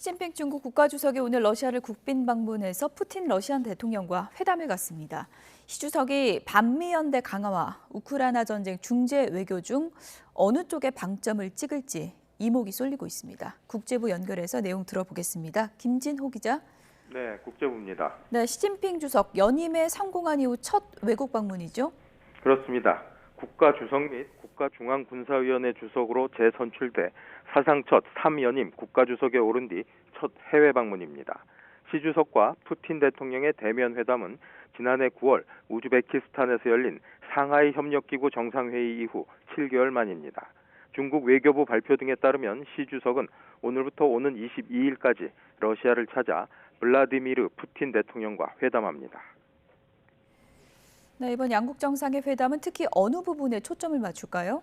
시진핑 중국 국가주석이 오늘 러시아를 국빈 방문해서 푸틴 러시안 대통령과 회담을 갖습니다. 시 주석이 반미연대 강화와 우크라이나 전쟁 중재 외교 중 어느 쪽에 방점을 찍을지 이목이 쏠리고 있습니다. 국제부 연결해서 내용 들어보겠습니다. 김진호 기자. 네, 국제부입니다. 네, 시진핑 주석 연임에 성공한 이후 첫 외국 방문이죠? 그렇습니다. 국가주석 및 국가중앙군사위원회 주석으로 재선출돼 사상 첫 3연임 국가주석에 오른 뒤 첫 해외 방문입니다. 시 주석과 푸틴 대통령의 대면 회담은 지난해 9월 우즈베키스탄에서 열린 상하이 협력기구 정상회의 이후 7개월 만입니다. 중국 외교부 발표 등에 따르면 시 주석은 오늘부터 오는 22일까지 러시아를 찾아 블라디미르 푸틴 대통령과 회담합니다. 네, 이번 양국 정상의 회담은 특히 어느 부분에 초점을 맞출까요?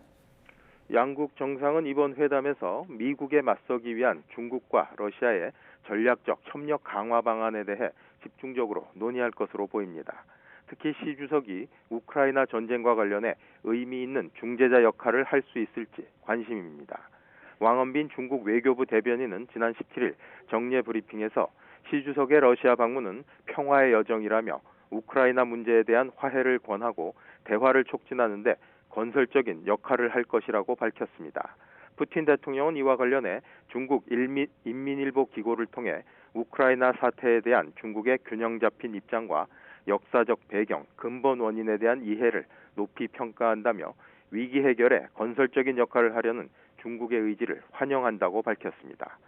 양국 정상은 이번 회담에서 미국에 맞서기 위한 중국과 러시아의 전략적 협력 강화 방안에 대해 집중적으로 논의할 것으로 보입니다. 특히 시 주석이 우크라이나 전쟁과 관련해 의미 있는 중재자 역할을 할 수 있을지 관심입니다. 왕원빈 중국 외교부 대변인은 지난 17일 정례 브리핑에서 시 주석의 러시아 방문은 평화의 여정이라며 우크라이나 문제에 대한 화해를 권하고 대화를 촉진하는 데 건설적인 역할을 할 것이라고 밝혔습니다. 푸틴 대통령은 이와 관련해 중국 인민일보 기고를 통해 우크라이나 사태에 대한 중국의 균형 잡힌 입장과 역사적 배경, 근본 원인에 대한 이해를 높이 평가한다며 위기 해결에 건설적인 역할을 하려는 중국의 의지를 환영한다고 밝혔습니다.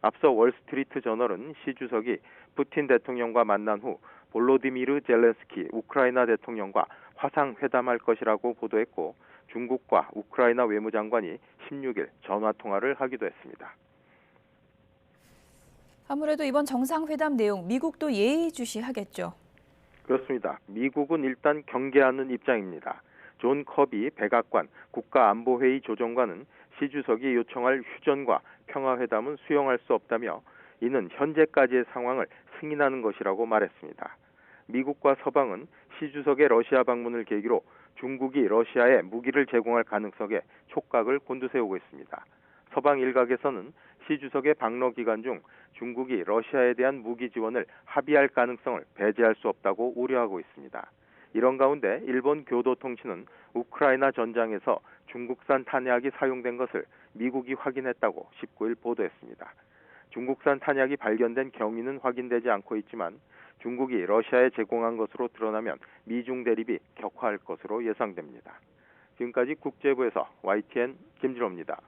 앞서 월스트리트 저널은 시 주석이 푸틴 대통령과 만난 후 볼로디미르 젤렌스키 우크라이나 대통령과 화상 회담할 것이라고 보도했고 중국과 우크라이나 외무장관이 16일 전화 통화를 하기도 했습니다. 아무래도 이번 정상회담 내용 미국도 예의주시하겠죠? 그렇습니다. 미국은 일단 경계하는 입장입니다. 존 커비 백악관 국가안보회의 조정관은 시 주석이 요청할 휴전과 평화회담은 수용할 수 없다며 이는 현재까지의 상황을 승인하는 것이라고 말했습니다. 미국과 서방은 시 주석의 러시아 방문을 계기로 중국이 러시아에 무기를 제공할 가능성에 촉각을 곤두세우고 있습니다. 서방 일각에서는 시 주석의 방러 기간 중 중국이 러시아에 대한 무기 지원을 합의할 가능성을 배제할 수 없다고 우려하고 있습니다. 이런 가운데 일본 교도통신은 우크라이나 전장에서 중국산 탄약이 사용된 것을 미국이 확인했다고 19일 보도했습니다. 중국산 탄약이 발견된 경위는 확인되지 않고 있지만 중국이 러시아에 제공한 것으로 드러나면 미중 대립이 격화할 것으로 예상됩니다. 지금까지 국제부에서 YTN 김진호입니다.